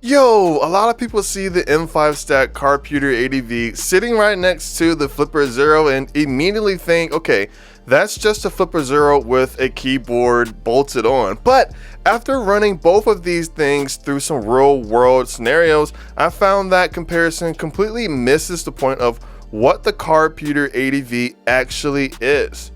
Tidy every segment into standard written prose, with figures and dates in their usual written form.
Yo, a lot of people see the M5Stack Cardputer ADV sitting right next to the flipperzero and immediately think, okay, that's just a flipperzero with a keyboard bolted on. But after running both of these things through some real world scenarios, I found that comparison completely misses the point of what the Cardputer ADV actually is.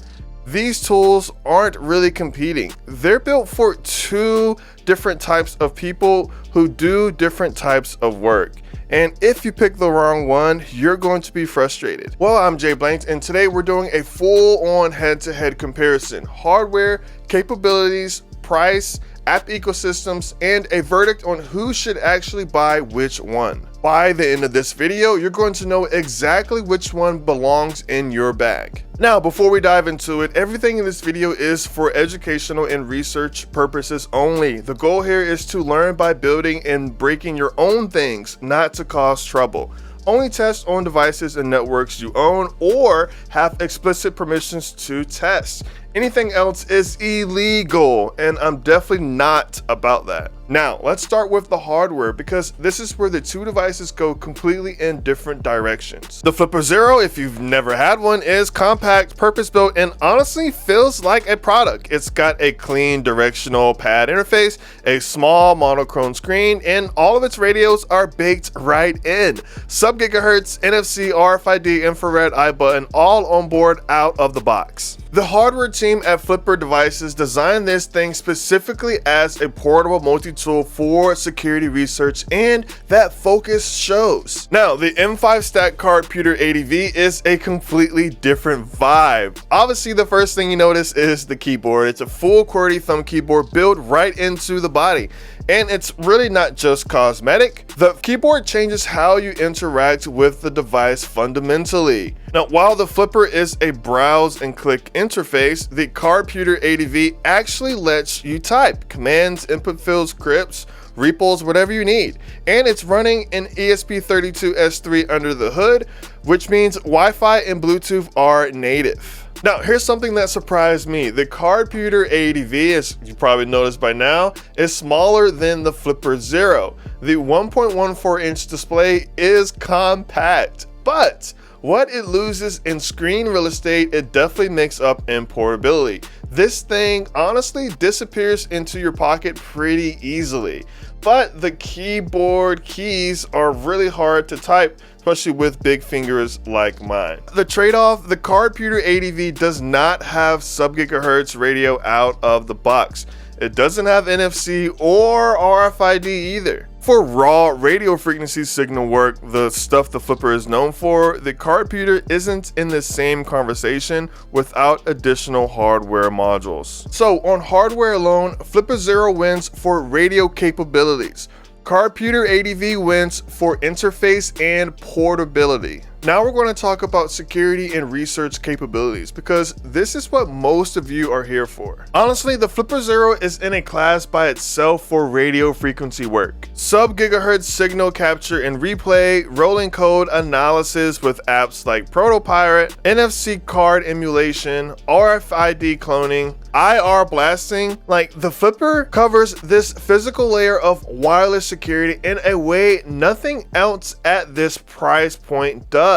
These tools aren't really competing. They're built for two different types of people who do different types of work. And if you pick the wrong one, you're going to be frustrated. Well, I'm Jay Blanks, and today we're doing a full-on head-to-head comparison. Hardware, capabilities, price, app ecosystems, and a verdict on who should actually buy which one. By the end of this video, you're going to know exactly which one belongs in your bag. Now, before we dive into it, everything in this video is for educational and research purposes only. The goal here is to learn by building and breaking your own things, not to cause trouble. Only test on devices and networks you own or have explicit permissions to test. Anything else is illegal, and I'm definitely not about that. Now, let's start with the hardware because this is where the two devices go completely in different directions. The flipperzero, if you've never had one, is compact, purpose-built, and honestly feels like a product. It's got a clean directional pad interface, a small monochrome screen, and all of its radios are baked right in. Sub-gigahertz, NFC, RFID, infrared, iButton, all on board out of the box. The hardware team at Flipper Devices designed this thing specifically as a portable multi-tool for security research, and that focus shows. Now, the M5Stack Cardputer ADV is a completely different vibe. Obviously, the first thing you notice is the keyboard. It's a full QWERTY thumb keyboard built right into the body. And it's really not just cosmetic. The keyboard changes how you interact with the device fundamentally. Now, while the Flipper is a browse and click interface, the Cardputer ADV actually lets you type commands, input fields, scripts, repos, whatever you need. And it's running an ESP32S3 under the hood, which means Wi-Fi and Bluetooth are native. Now, here's something that surprised me. The Cardputer ADV, as you probably noticed by now, is smaller than the flipperzero. The 1.14-inch display is compact, but what it loses in screen real estate, it definitely makes up in portability. This thing honestly disappears into your pocket pretty easily, but the keyboard keys are really hard to type, especially with big fingers like mine. The trade-off, the Cardputer ADV does not have sub-gigahertz radio out of the box. It doesn't have NFC or RFID either. For raw radio frequency signal work, the stuff the Flipper is known for, the Cardputer isn't in the same conversation without additional hardware modules. So on hardware alone, flipperzero wins for radio capabilities. Cardputer ADV wins for interface and portability. Now we're going to talk about security and research capabilities because this is what most of you are here for. Honestly, the flipperzero is in a class by itself for radio frequency work. Sub-gigahertz signal capture and replay, rolling code analysis with apps like ProtoPirate, NFC card emulation, RFID cloning, IR blasting. Like, the Flipper covers this physical layer of wireless security in a way nothing else at this price point does.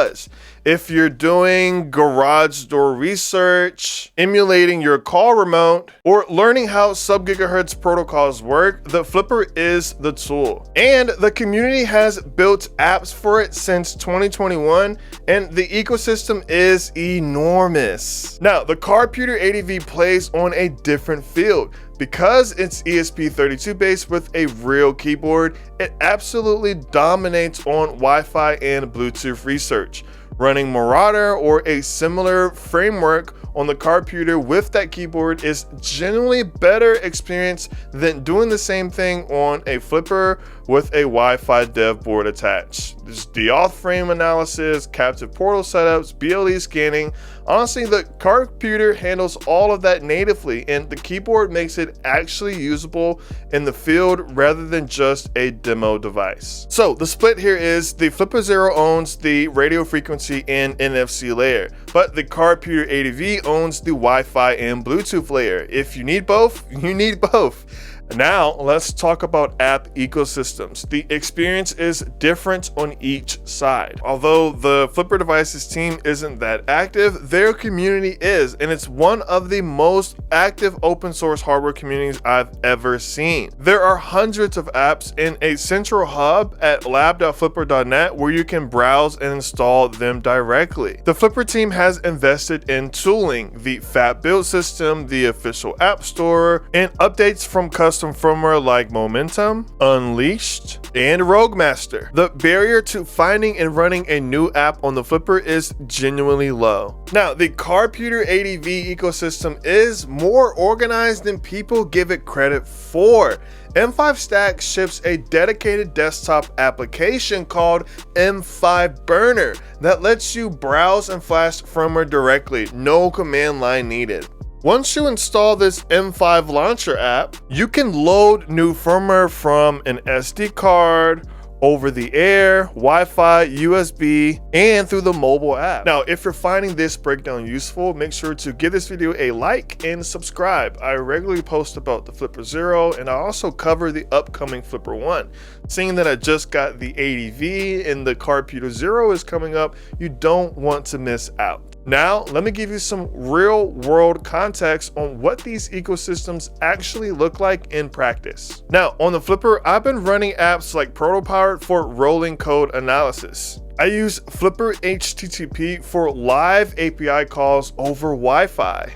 If you're doing garage door research, emulating your car remote, or learning how sub-gigahertz protocols work, the Flipper is the tool. And the community has built apps for it since 2021, and the ecosystem is enormous. Now, the Cardputer ADV plays on a different field. Because it's ESP32 based with a real keyboard, it absolutely dominates on Wi-Fi and Bluetooth research. Running Marauder or a similar framework on the Cardputer with that keyboard is generally better experience than doing the same thing on a Flipper with a Wi-Fi dev board attached. There's deauth frame analysis, captive portal setups, BLE scanning. Honestly, the Cardputer handles all of that natively, and the keyboard makes it actually usable in the field rather than just a demo device. So the split here is the flipperzero owns the radio frequency and NFC layer, but the Cardputer ADV owns the Wi-Fi and Bluetooth layer. If you need both, you need both. Now, let's talk about app ecosystems. The experience is different on each side. Although the Flipper Devices team isn't that active, their community is, and it's one of the most active open source hardware communities I've ever seen. There are hundreds of apps in a central hub at lab.flipper.net where you can browse and install them directly. The Flipper team has invested in tooling, the FAT build system, the official app store, and updates from custom firmware like Momentum, Unleashed, and Roguemaster. The barrier to finding and running a new app on the Flipper is genuinely low. Now, the Cardputer ADV ecosystem is more organized than people give it credit for. M5Stack ships a dedicated desktop application called M5 Burner that lets you browse and flash firmware directly, no command line needed. Once you install this M5 Launcher app, you can load new firmware from an SD card, over the air, Wi-Fi, USB, and through the mobile app. Now, if you're finding this breakdown useful, make sure to give this video a like and subscribe. I regularly post about the flipperzero, and I also cover the upcoming Flipper 1. Seeing that I just got the ADV and the Cardputer Zero is coming up, you don't want to miss out. Now, let me give you some real world context on what these ecosystems actually look like in practice. Now, on the Flipper, I've been running apps like Protopilot for rolling code analysis. I use Flipper HTTP for live API calls over Wi-Fi,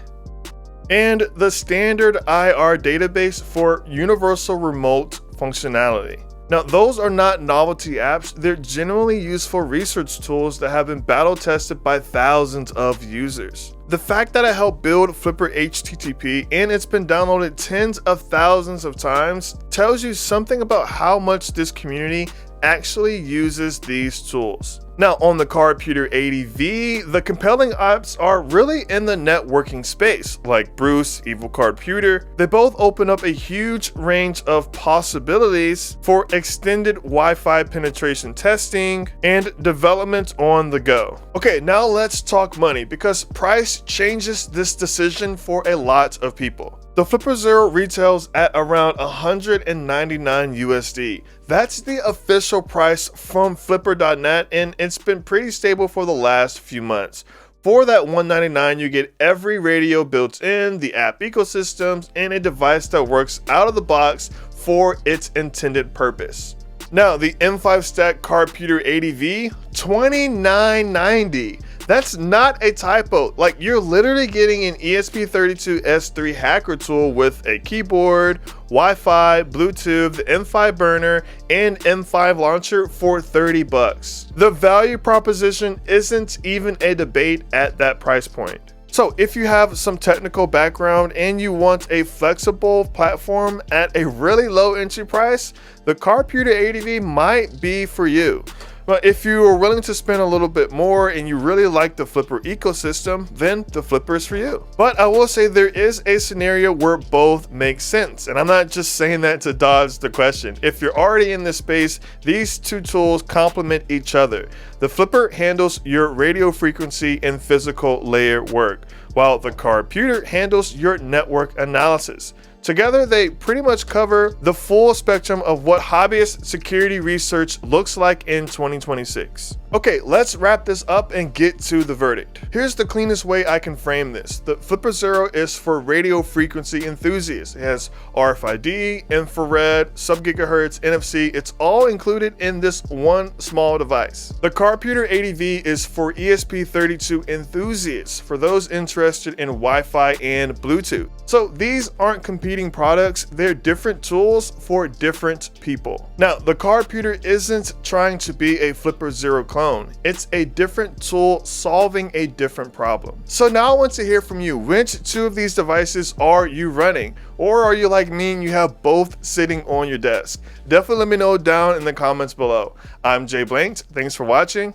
and the standard IR database for universal remote functionality. Now, those are not novelty apps, they're genuinely useful research tools that have been battle tested by thousands of users. The fact that I helped build Flipper HTTP and it's been downloaded tens of thousands of times tells you something about how much this community actually uses these tools. Now, on the Cardputer ADV, the compelling apps are really in the networking space, like Bruce, Evil Cardputer. They both open up a huge range of possibilities for extended Wi-Fi penetration testing and development on the go. Okay, now let's talk money, because price changes this decision for a lot of people. The flipperzero retails at around $199 USD. That's the official price from flipper.net, and it's been pretty stable for the last few months. For that $199, you get every radio built in, the app ecosystems, and a device that works out of the box for its intended purpose. Now, the M5Stack Cardputer ADV, $29.90. That's not a typo. Like, you're literally getting an ESP32S3 hacker tool with a keyboard, Wi-Fi, Bluetooth, the M5 burner, and M5 launcher for $30. The value proposition isn't even a debate at that price point. So if you have some technical background and you want a flexible platform at a really low entry price, the Cardputer ADV might be for you. But if you are willing to spend a little bit more and you really like the Flipper ecosystem, then the Flipper is for you. But I will say there is a scenario where both make sense. And I'm not just saying that to dodge the question. If you're already in this space, these two tools complement each other. The Flipper handles your radio frequency and physical layer work, while the Cardputer handles your network analysis. Together, they pretty much cover the full spectrum of what hobbyist security research looks like in 2026. Okay, let's wrap this up and get to the verdict. Here's the cleanest way I can frame this. The flipperzero is for radio frequency enthusiasts. It has RFID, infrared, sub-gigahertz, NFC. It's all included in this one small device. The Cardputer ADV is for ESP32 enthusiasts, for those interested in Wi-Fi and Bluetooth. So these aren't competing products, they're different tools for different people. Now, the Cardputer isn't trying to be a flipperzero clone. It's a different tool solving a different problem. So now I want to hear from you. Which two of these devices are you running? Or are you like me and you have both sitting on your desk? Definitely let me know down in the comments below. I'm Jay Blanked. Thanks for watching.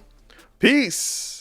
Peace.